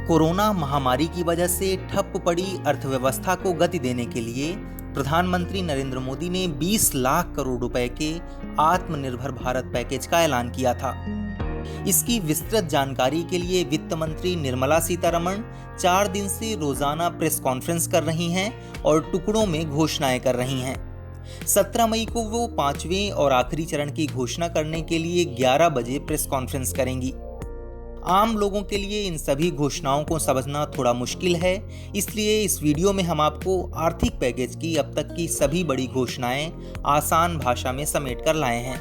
Corona महामारी की वजह से ठप पड़ी अर्थव्यवस्था को गति देने के लिए प्रधानमंत्री नरेंद्र मोदी ने 20 लाख करोड़ रुपए के आत्मनिर्भर भारत पैकेज का ऐलान किया था। इसकी विस्तृत जानकारी के लिए वित्त मंत्री निर्मला सीतारमण 4 दिन से रोजाना प्रेस कॉन्फ्रेंस कर रही हैं और टुकड़ों में घोषणाएं कर रही हैं। 17 मई को वो 5वें और आखिरी चरण की घोषणा करने के लिए 11 बजे प्रेस कॉन्फ्रेंस करेंगी। आम लोगों के लिए इन सभी घोषणाओं को समझना थोड़ा मुश्किल है, इसलिए इस वीडियो में हम आपको आर्थिक पैकेज की अब तक की सभी बड़ी घोषणाएं आसान भाषा में समेट कर लाए हैं।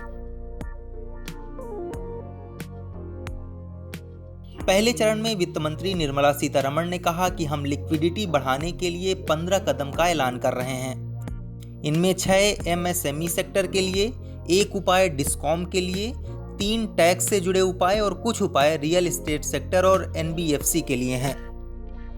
पहले चरण में वित्त मंत्री निर्मला सीतारमण ने कहा कि हम लिक्विडिटी बढ़ाने के लिए 15 कदम का ऐलान कर रहे हैं। इनमें 6 एमएसएमई सेक्टर के लिए, 1 उपाय डिस्कॉम के लिए, 3 टैक्स से जुड़े उपाय और कुछ उपाय रियल एस्टेट सेक्टर और एनबीएफसी के लिए हैं।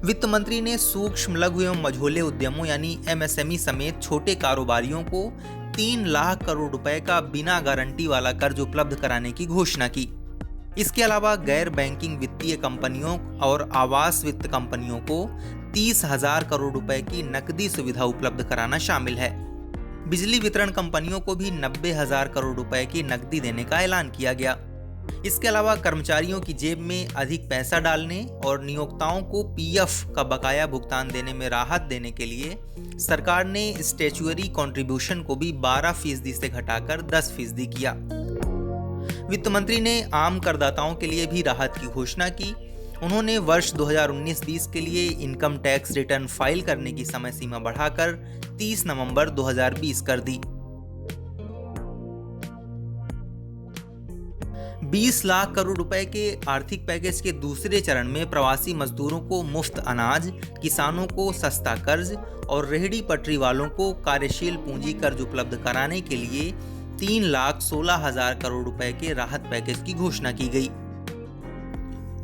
वित्त मंत्री ने सूक्ष्म, लघु एवं मझोले उद्यमों यानी एमएसएमई समेत छोटे कारोबारियों को 3 लाख करोड़ रुपए का बिना गारंटी वाला कर्ज उपलब्ध कराने की घोषणा की। इसके अलावा गैर बैंकिंग वित्तीय कंपनियों और आवास वित्त कंपनियों को 30,000 करोड़ रुपए की नकदी सुविधा उपलब्ध कराना शामिल है। बिजली वितरण कंपनियों को भी 90,000 करोड़ रुपए की नकदी देने का ऐलान किया गया। इसके अलावा कर्मचारियों की जेब में अधिक पैसा डालने और नियोक्ताओं को पीएफ का बकाया भुगतान देने में राहत देने के लिए सरकार ने स्टैच्यूटरी कंट्रीब्यूशन को भी 12% से घटाकर 10% किया। वित्त मंत्री ने आम करदाताओं के लिए भी राहत की घोषणा की। उन्होंने वर्ष 2019-20 के लिए इनकम टैक्स रिटर्न फाइल करने की समय सीमा बढ़ाकर 30 नवंबर 2020 कर दी। 20 लाख करोड़ रुपए के आर्थिक पैकेज के दूसरे चरण में प्रवासी मजदूरों को मुफ्त अनाज, किसानों को सस्ता कर्ज और रेहड़ी पटरी वालों को कार्यशील पूंजी कर्ज उपलब्ध कराने के लिए 3,16,000 करोड़ रुपए के राहत पैकेज की घोषणा की गई।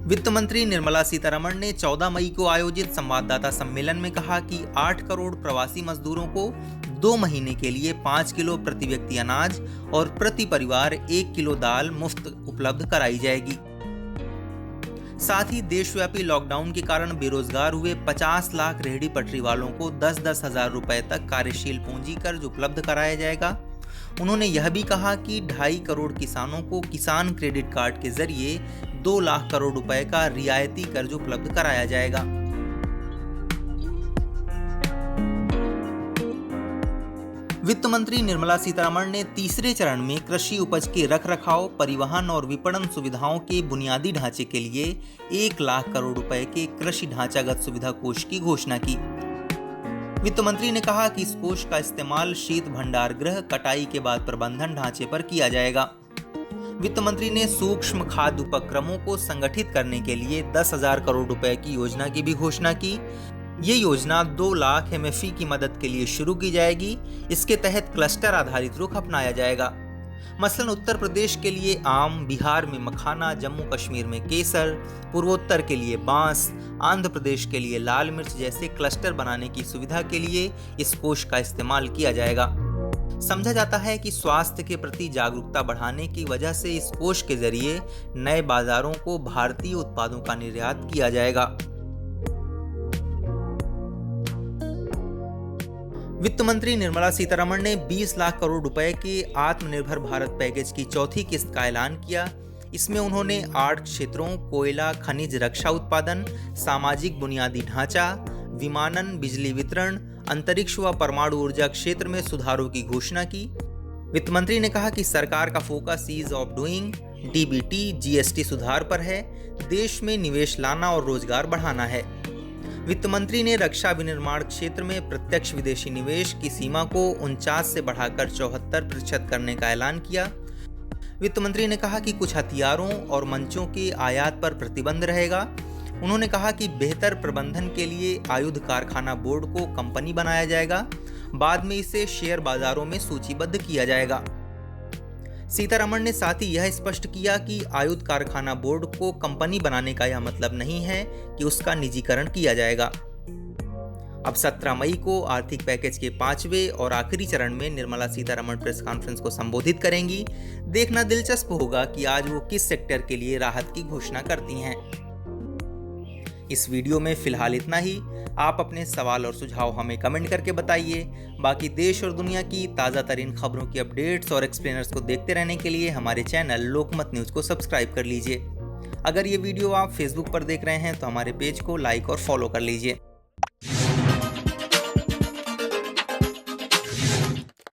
वित्त मंत्री निर्मला सीतारमण ने 14 मई को आयोजित संवाददाता सम्मेलन में कहा कि 8 करोड़ प्रवासी मजदूरों को 2 महीने के लिए 5 किलो प्रति व्यक्ति अनाज और प्रति परिवार 1 किलो दाल मुफ्त उपलब्ध कराई जाएगी। साथ ही देशव्यापी लॉकडाउन के कारण बेरोजगार हुए 50 लाख रेहड़ी पटरी वालों को 10-10 हजार रुपए तक कार्यशील पूंजी कर्ज उपलब्ध कराया जाएगा। उन्होंने यह भी कहा कि 2.5 करोड़ किसानों को किसान क्रेडिट कार्ड के जरिए 2 लाख करोड़ रुपए का रियायती कर्ज उपलब्ध कराया जाएगा। वित्त मंत्री निर्मला सीतारमण ने तीसरे चरण में कृषि उपज के रखरखाव, परिवहन और विपणन सुविधाओं के बुनियादी ढांचे के लिए 1 लाख करोड़ रुपए के कृषि ढांचागत सुविधा कोष की घोषणा की। वित्त मंत्री ने कहा कि इस कोष का इस्तेमाल शीत भंडार गृह, कटाई के बाद प्रबंधन ढांचे पर किया जाएगा। वित्त मंत्री ने सूक्ष्म खाद्य उपक्रमों को संगठित करने के लिए 10,000 करोड़ रुपए की योजना की भी घोषणा की। ये योजना 2 लाख एमएफई की मदद के लिए शुरू की जाएगी। इसके तहत क्लस्टर आधारित रुख अपनाया जाएगा। मसलन उत्तर प्रदेश के लिए आम, बिहार में मखाना, जम्मू कश्मीर में केसर, पूर्वोत्तर के लिए बांस, आंध्र प्रदेश के लिए लाल मिर्च जैसे क्लस्टर बनाने की सुविधा के लिए इस कोष का इस्तेमाल किया जाएगा। समझा जाता है कि स्वास्थ्य के प्रति जागरूकता बढ़ाने की वजह से इस कोष के जरिए नए बाजारों को भारतीय उत्पादों का निर्यात किया जाएगा। वित्त मंत्री निर्मला सीतारमण ने 20 लाख करोड़ रुपए के आत्मनिर्भर भारत पैकेज की चौथी किस्त का ऐलान किया। इसमें उन्होंने 8 क्षेत्रों कोयला, खनिज, रक्षा उत्पादन, सामाजिक बुनियादी ढांचा, विमानन, बिजली वितरण, अंतरिक्ष व परमाणु ऊर्जा क्षेत्र में सुधारों की घोषणा की। वित्त मंत्री ने कहा कि सरकार का focus ease of doing, DBT, GST सुधार पर है। देश में निवेश लाना और रोजगार बढ़ाना है। वित्त मंत्री ने रक्षा विनिर्माण क्षेत्र में प्रत्यक्ष विदेशी निवेश की सीमा को 49 से बढ़ाकर 74% करने का ऐलान किया। वित्त मंत्री ने कहा कि कुछ हथियारों और मंचों के आयात पर प्रतिबंध रहेगा। उन्होंने कहा कि बेहतर प्रबंधन के लिए आयुध कारखाना बोर्ड को कंपनी बनाया जाएगा। बाद में इसे शेयर बाजारों में सूचीबद्ध किया जाएगा। सीतारमण ने साथ ही यह स्पष्ट किया कि आयुध कारखाना बोर्ड को कंपनी बनाने का यह मतलब नहीं है कि उसका निजीकरण किया जाएगा। अब 17 मई को आर्थिक पैकेज के 5वें और आखिरी चरण में निर्मला सीतारमण प्रेस कॉन्फ्रेंस को संबोधित करेंगी। देखना दिलचस्प होगा कि आज वो किस सेक्टर के लिए राहत की घोषणा करती हैं। इस वीडियो में फिलहाल इतना ही। आप अपने सवाल और सुझाव हमें कमेंट करके बताइए। बाकी देश और दुनिया की ताज़ा तरीन खबरों की अपडेट्स और एक्सप्लेनर्स को देखते रहने के लिए हमारे चैनल लोकमत न्यूज़ को सब्सक्राइब कर लीजिए। अगर ये वीडियो आप फेसबुक पर देख रहे हैं तो हमारे पेज को लाइक और फॉलो कर लीजिए।